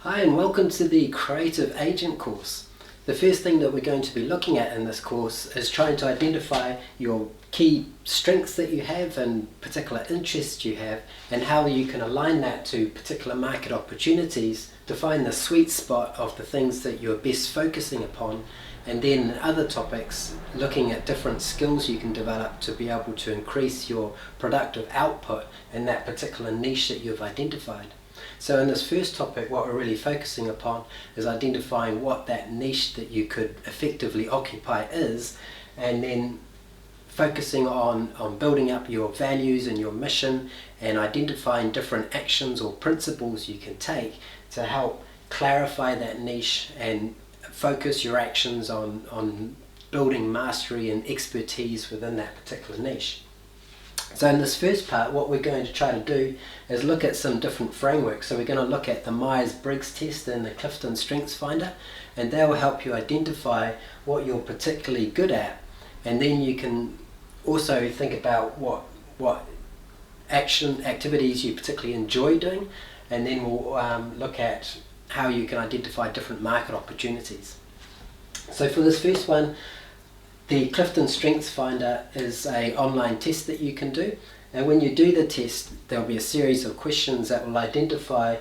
Hi and welcome to the Creative Agent course. The first thing that we're going to be looking at in this course is trying to identify your key strengths that you have and particular interests you have, and how you can align that to particular market opportunities to find the sweet spot of the things that you're best focusing upon, and then other topics looking at different skills you can develop to be able to increase your productive output in that particular niche that you've identified. So in this first topic, what we're really focusing upon is identifying what that niche that you could effectively occupy is, and then focusing on building up your values and your mission, and identifying different actions or principles you can take to help clarify that niche and focus your actions on building mastery and expertise within that particular niche. So in this first part, what we're going to try to do is look at some different frameworks. So we're going to look at the Briggs test and the Clifton Strengths Finder, and they will help you identify what you're particularly good at, and then you can also think about what activities you particularly enjoy doing, and then we'll look at how you can identify different market opportunities. So for this first one, the Clifton Strengths Finder is an online test that you can do, and when you do the test there will be a series of questions that will identify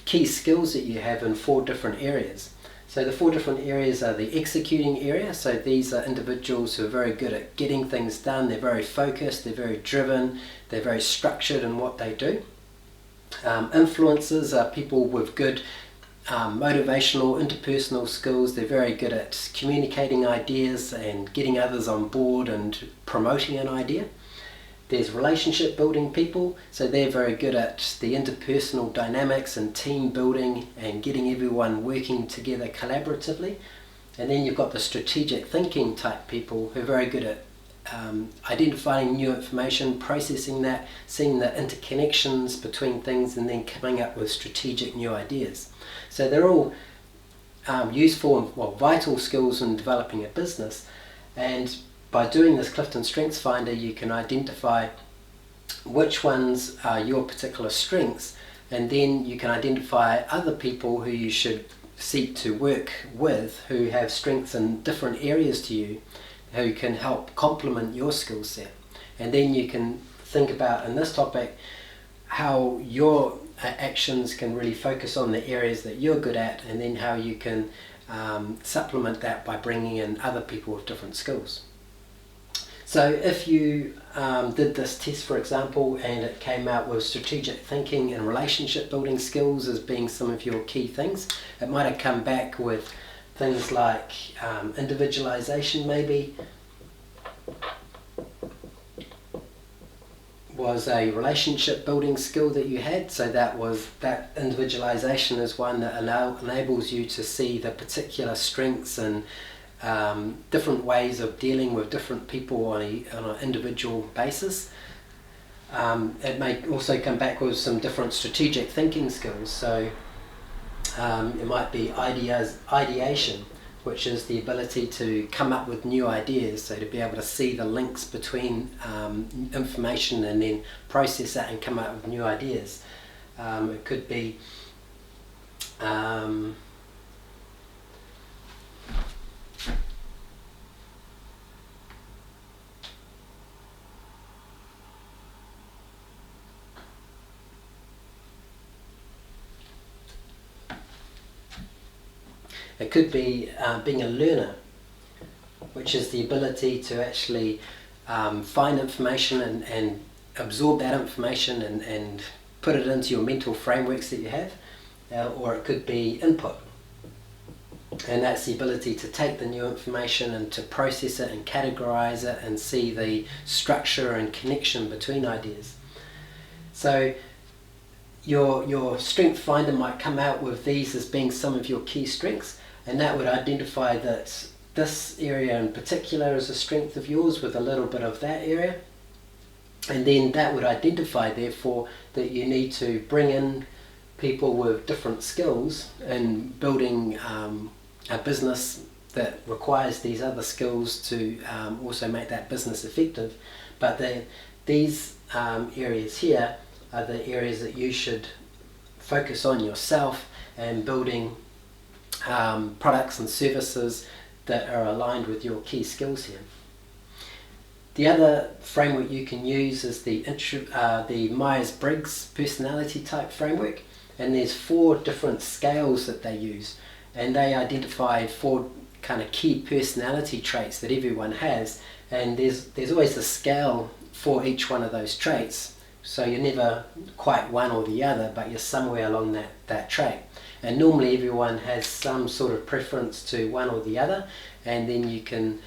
key skills that you have in 4 different areas. So the 4 different areas are the executing area, so these are individuals who are very good at getting things done, they're very focused, they're very driven, they're very structured in what they do. Influencers are people with good motivational, interpersonal skills. They're very good at communicating ideas and getting others on board and promoting an idea. There's relationship building people, so they're very good at the interpersonal dynamics and team building and getting everyone working together collaboratively. And then you've got the strategic thinking type people who are very good at identifying new information, processing that, seeing the interconnections between things, and then coming up with strategic new ideas. So they're all useful and vital skills in developing a business, and by doing this Clifton Strengths Finder you can identify which ones are your particular strengths, and then you can identify other people who you should seek to work with who have strengths in different areas to you, who can help complement your skill set. And then you can think about, in this topic, how your actions can really focus on the areas that you're good at, and then how you can supplement that by bringing in other people with different skills. So if you did this test, for example, and it came out with strategic thinking and relationship building skills as being some of your key things, it might have come back with things like individualization maybe was a relationship building skill that you had. So that individualization is one that enables you to see the particular strengths and different ways of dealing with different people on an individual basis. It may also come back with some different strategic thinking skills. So it might be ideation, which is the ability to come up with new ideas, so to be able to see the links between information and then process that and come up with new ideas. It could be being a learner, which is the ability to actually find information and absorb that information and put it into your mental frameworks that you have. Or it could be input, and that's the ability to take the new information and to process it and categorize it and see the structure and connection between ideas. So your strength finder might come out with these as being some of your key strengths, and that would identify that this area in particular is a strength of yours with a little bit of that area, and then that would identify therefore that you need to bring in people with different skills in building a business that requires these other skills to also make that business effective. But these areas here are the areas that you should focus on yourself and building products and services that are aligned with your key skills here. The other framework you can use is the Myers-Briggs personality type framework, and there's 4 different scales that they use, and they identify 4 kind of key personality traits that everyone has, and there's always a scale for each one of those traits, so you're never quite one or the other, but you're somewhere along that trait. And normally everyone has some sort of preference to one or the other, and then you can,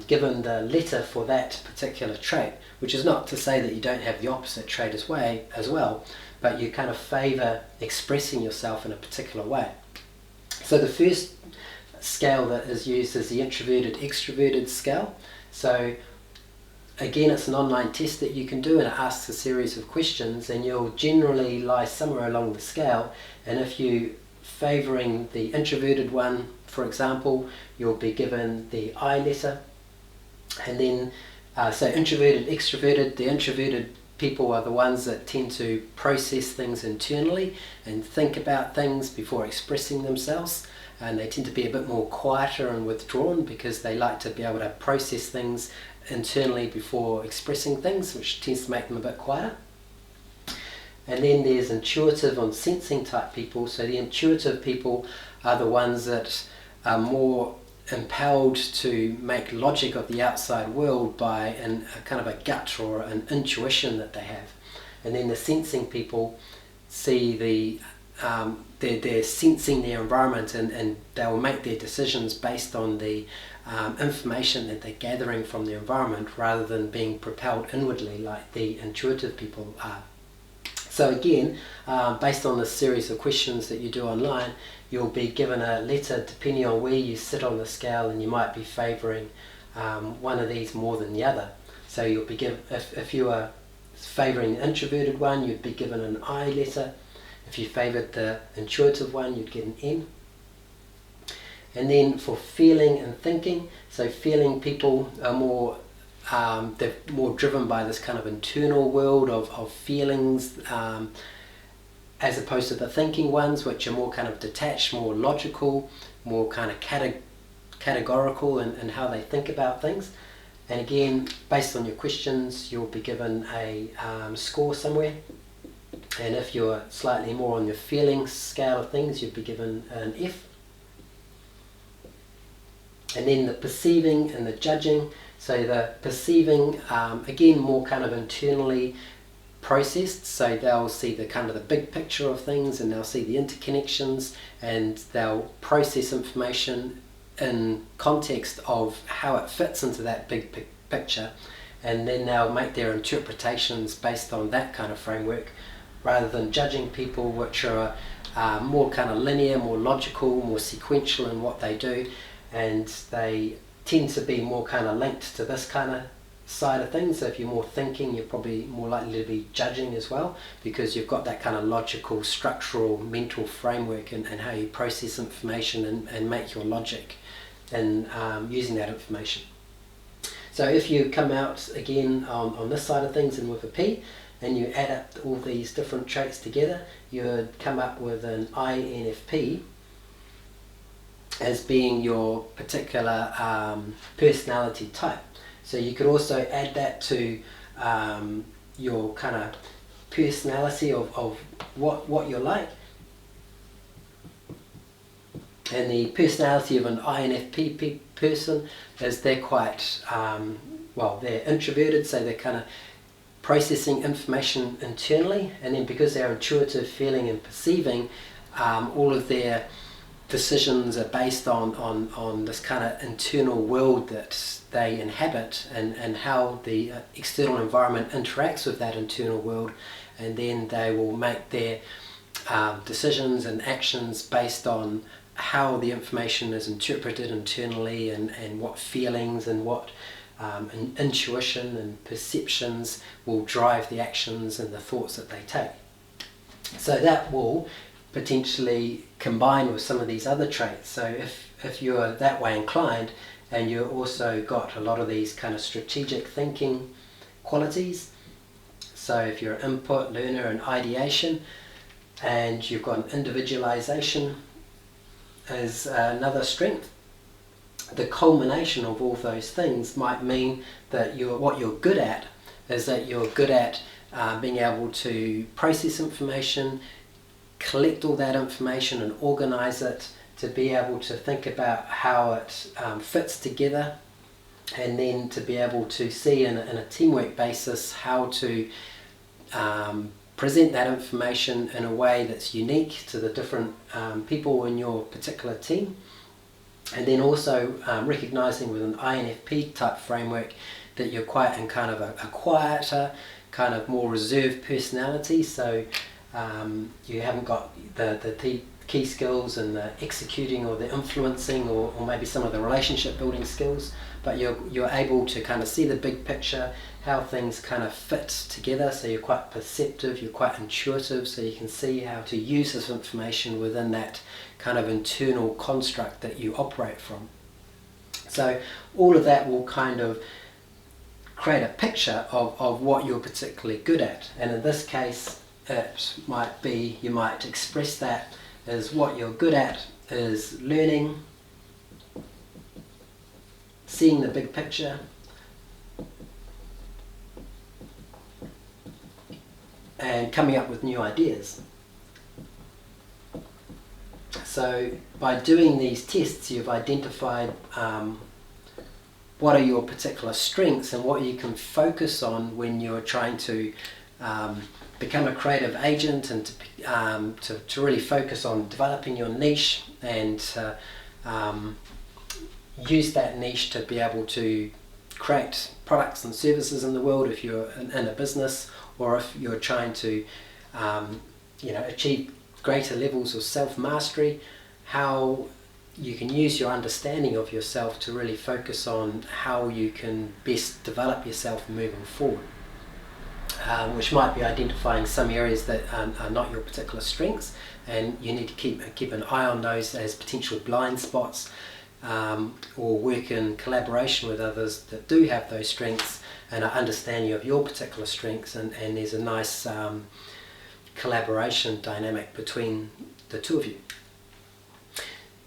given the letter for that particular trait, which is not to say that you don't have the opposite trait as well, but you kind of favour expressing yourself in a particular way. So the first scale that is used is the introverted-extroverted scale. So again, it's an online test that you can do, and it asks a series of questions, and you'll generally lie somewhere along the scale. And if you favouring the introverted one, for example, you'll be given the I letter. And then so introverted, extroverted, the introverted people are the ones that tend to process things internally and think about things before expressing themselves, and they tend to be a bit more quieter and withdrawn because they like to be able to process things internally before expressing things, which tends to make them a bit quieter. And then there's intuitive and sensing type people. So the intuitive people are the ones that are more impelled to make logic of the outside world by a kind of a gut or an intuition that they have. And then the sensing people see they're sensing their environment, and they'll make their decisions based on the information that they're gathering from the environment rather than being propelled inwardly like the intuitive people are. So again, based on this series of questions that you do online, you'll be given a letter depending on where you sit on the scale, and you might be favouring one of these more than the other. So you'll be given, if you are favouring the introverted one, you'd be given an I letter. If you favoured the intuitive one, you'd get an N. And then for feeling and thinking, so feeling people are more they're more driven by this kind of internal world of feelings, as opposed to the thinking ones, which are more kind of detached, more logical, more kind of categorical in how they think about things. And again, based on your questions, you'll be given a score somewhere. And if you're slightly more on your feelings scale of things, you'd be given an F. And then the perceiving and the judging. So the perceiving, again, more kind of internally processed. So they'll see the kind of the big picture of things, and they'll see the interconnections, and they'll process information in context of how it fits into that big picture. And then they'll make their interpretations based on that kind of framework, rather than judging people, which are more kind of linear, more logical, more sequential in what they do, and they tend to be more kind of linked to this kind of side of things. So if you're more thinking, you're probably more likely to be judging as well, because you've got that kind of logical, structural, mental framework and how you process information and make your logic in using that information. So if you come out again on this side of things and with a P, and you add up all these different traits together, you would come up with an INFP as being your particular personality type. So you could also add that to your kind of personality of what you're like. And the personality of an INFP person is they're quite, they're introverted, so they're kind of processing information internally, and then because they're intuitive, feeling and perceiving, all of their decisions are based on this kind of internal world that they inhabit, and how the external environment interacts with that internal world, and then they will make their decisions and actions based on how the information is interpreted internally, and what feelings and what intuition and perceptions will drive the actions and the thoughts that they take. So that will potentially combine with some of these other traits. So if you're that way inclined, and you've also got a lot of these kind of strategic thinking qualities, so if you're input, learner and ideation, and you've got an individualization as another strength. The culmination of all those things might mean that what you're good at is that you're good at being able to process information, collect all that information and organize it, to be able to think about how it fits together, and then to be able to see in a teamwork basis how to present that information in a way that's unique to the different people in your particular team. And then also recognizing with an INFP type framework that you're quite in kind of a quieter, kind of more reserved personality. So you haven't got the key skills and the executing or the influencing or maybe some of the relationship building skills, but you're able to kind of see the big picture, how things kind of fit together. So you're quite perceptive, you're quite intuitive, so you can see how to use this information within that kind of internal construct that you operate from. So all of that will kind of create a picture of what you're particularly good at, and in this case it might be, you might express that as what you're good at is learning, seeing the big picture, and coming up with new ideas. So by doing these tests, you've identified what are your particular strengths and what you can focus on when you're trying to become a creative agent, and to really focus on developing your niche and use that niche to be able to create products and services in the world if you're in a business, or if you're trying to achieve greater levels of self-mastery, how you can use your understanding of yourself to really focus on how you can best develop yourself moving forward, which might be identifying some areas that are not your particular strengths, and you need to keep an eye on those as potential blind spots, or work in collaboration with others that do have those strengths and an understanding of your particular strengths, and there's a nice collaboration dynamic between the two of you.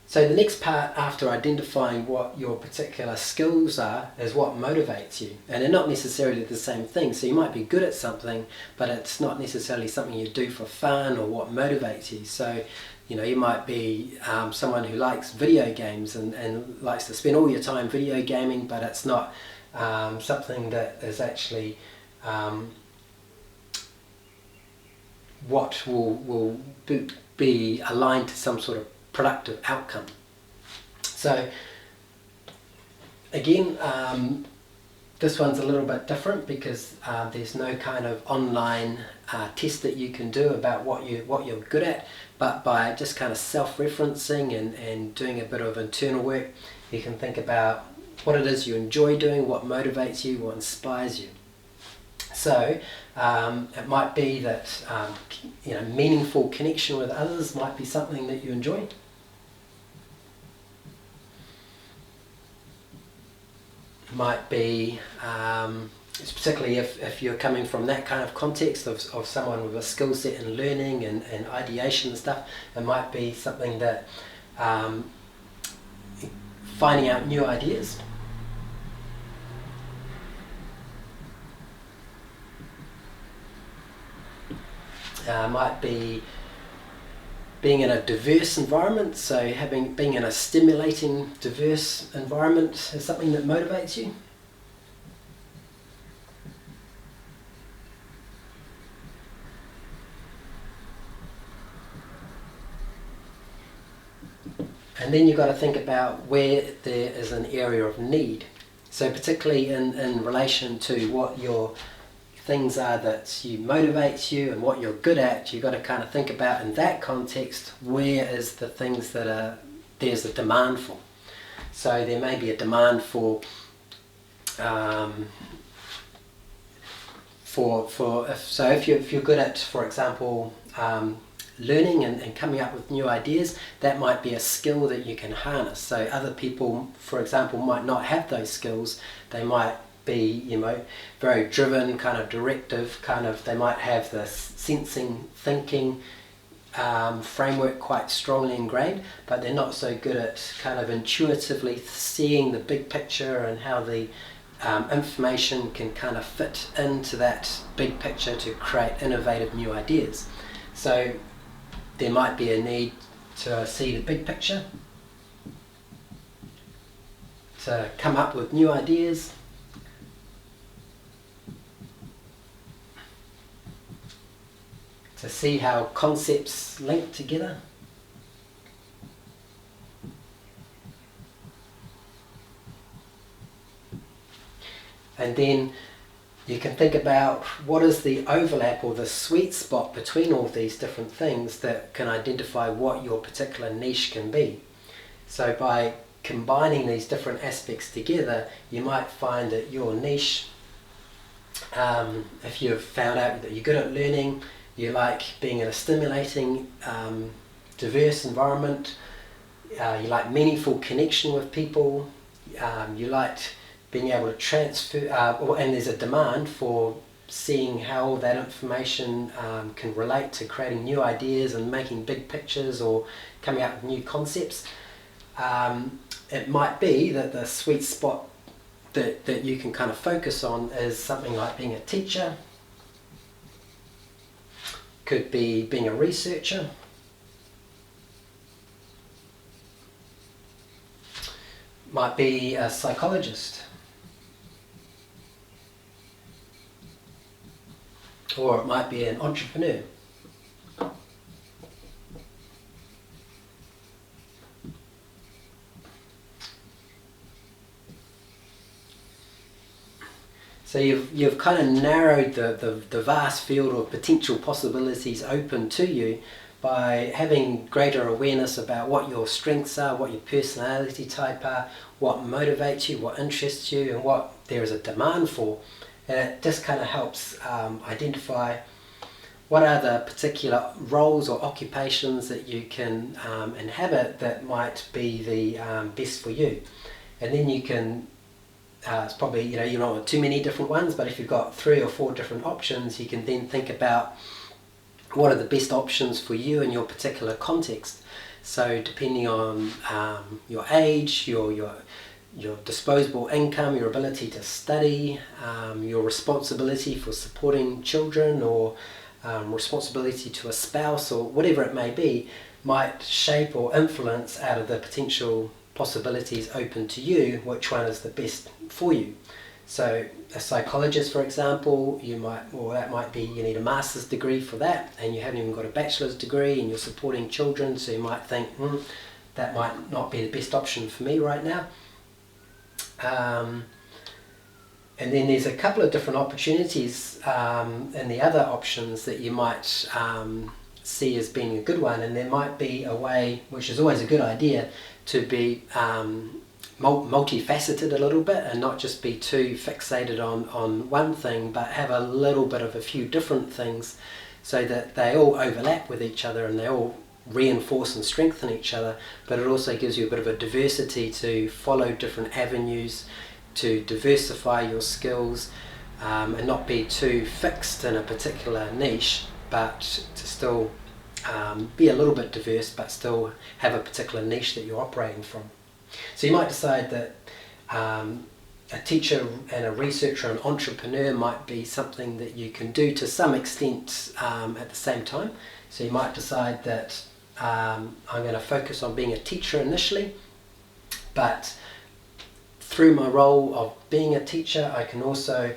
So the next part, after identifying what your particular skills are, is what motivates you. And they're not necessarily the same thing. So you might be good at something, but it's not necessarily something you do for fun or what motivates you. So, you might be someone who likes video games and likes to spend all your time video gaming, but it's not something that is actually what will be aligned to some sort of productive outcome. So again, this one's a little bit different because there's no kind of online test that you can do about what you're good at, but by just kind of self-referencing and doing a bit of internal work, you can think about what it is you enjoy doing, what motivates you, what inspires you. So it might be that meaningful connection with others might be something that you enjoy. It might be, particularly if you're coming from that kind of context of someone with a skill set in learning and ideation and stuff, it might be something that finding out new ideas. Might be being in a diverse environment, so being in a stimulating, diverse environment is something that motivates you. And then you've got to think about where there is an area of need. So particularly in relation to what your things are that motivates you and what you're good at, you've got to kind of think about in that context, where is the things that there's a demand for. So there may be a demand for if you're good at, for example, learning and coming up with new ideas, that might be a skill that you can harness. So other people, for example, might not have those skills. They might be very driven, kind of directive, they might have the sensing, thinking, framework quite strongly ingrained, but they're not so good at kind of intuitively seeing the big picture and how the information can kind of fit into that big picture to create innovative new ideas. So there might be a need to see the big picture, to come up with new ideas, to see how concepts link together. And then you can think about what is the overlap or the sweet spot between all these different things that can identify what your particular niche can be. So by combining these different aspects together, you might find that your niche, if you've found out that you're good at learning, you like being in a stimulating, diverse environment, you like meaningful connection with people, you like being able to transfer, and there's a demand for seeing how that information can relate to creating new ideas and making big pictures or coming up with new concepts. It might be that the sweet spot that you can kind of focus on is something like being a teacher, could be being a researcher, might be a psychologist, or it might be an entrepreneur. So you've kind of narrowed the vast field of potential possibilities open to you by having greater awareness about what your strengths are, what your personality type are, what motivates you, what interests you, and what there is a demand for. And it just kind of helps identify what are the particular roles or occupations that you can inhabit that might be the best for you. And then you can it's probably, you don't want too many different ones, but if you've got 3 or 4 different options, you can then think about what are the best options for you in your particular context. So depending on your age, your disposable income, your ability to study, your responsibility for supporting children, or responsibility to a spouse, or whatever it may be, might shape or influence out of the potential possibilities open to you, which one is the best for you. So a psychologist, for example, that might be you need a master's degree for that, and you haven't even got a bachelor's degree, and you're supporting children, so you might think, that might not be the best option for me right now. And then there's a couple of different opportunities in the other options that you might see as being a good one, and there might be a way, which is always a good idea, to be multifaceted a little bit and not just be too fixated on one thing, but have a little bit of a few different things so that they all overlap with each other and they all reinforce and strengthen each other, but it also gives you a bit of a diversity to follow different avenues, to diversify your skills, and not be too fixed in a particular niche, but to still be a little bit diverse, but still have a particular niche that you're operating from. So you might decide that a teacher and a researcher and entrepreneur might be something that you can do to some extent at the same time. So you might decide that I'm going to focus on being a teacher initially, but through my role of being a teacher, I can also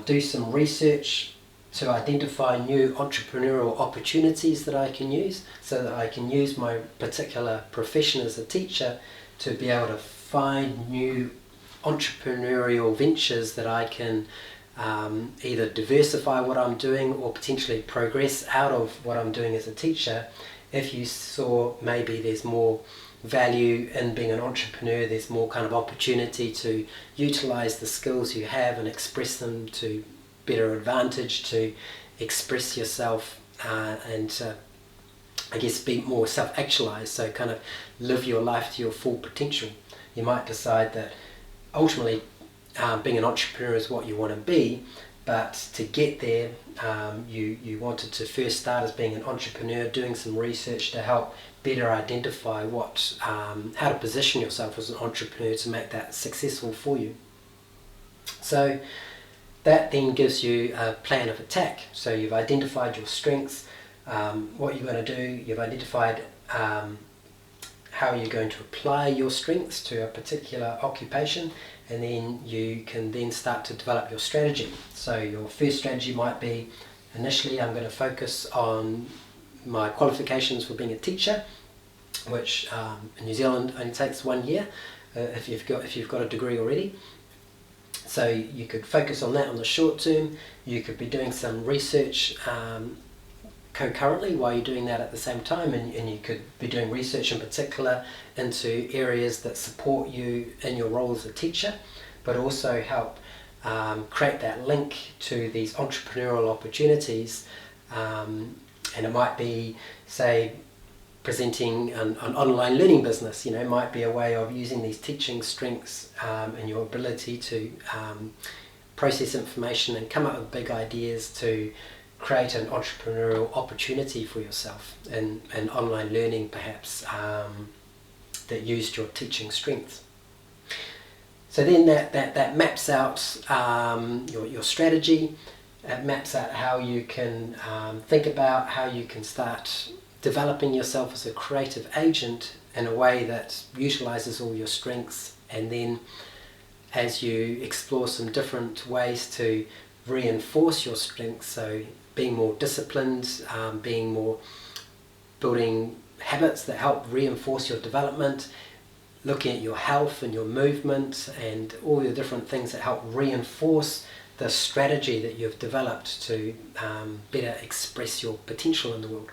do some research to identify new entrepreneurial opportunities that I can use, so that I can use my particular profession as a teacher to be able to find new entrepreneurial ventures that I can either diversify what I'm doing or potentially progress out of what I'm doing as a teacher. If you saw maybe there's more value in being an entrepreneur, there's more kind of opportunity to utilize the skills you have and express them to better advantage, to express yourself and I guess be more self-actualized, so kind of live your life to your full potential. You might decide that ultimately being an entrepreneur is what you want to be, but to get there, you wanted to first start as being an entrepreneur, doing some research to help better identify how to position yourself as an entrepreneur to make that successful for you. So that then gives you a plan of attack. So you've identified your strengths, what you're going to do, you've identified how you're going to apply your strengths to a particular occupation, and then you can then start to develop your strategy. So your first strategy might be, initially I'm going to focus on my qualifications for being a teacher, which in New Zealand only takes 1 year if you've got a degree already. So you could focus on that on the short term. You could be doing some research concurrently while you're doing that at the same time, and you could be doing research in particular into areas that support you in your role as a teacher, but also help create that link to these entrepreneurial opportunities. And it might be, say, presenting an online learning business. It might be a way of using these teaching strengths and your ability to process information and come up with big ideas to create an entrepreneurial opportunity for yourself in online learning, perhaps, that used your teaching strengths. So then that maps out your strategy. It maps out how you can think about how you can start developing yourself as a creative agent in a way that utilizes all your strengths, and then as you explore some different ways to reinforce your strengths, so being more disciplined, building habits that help reinforce your development, looking at your health and your movement and all the different things that help reinforce the strategy that you've developed to better express your potential in the world.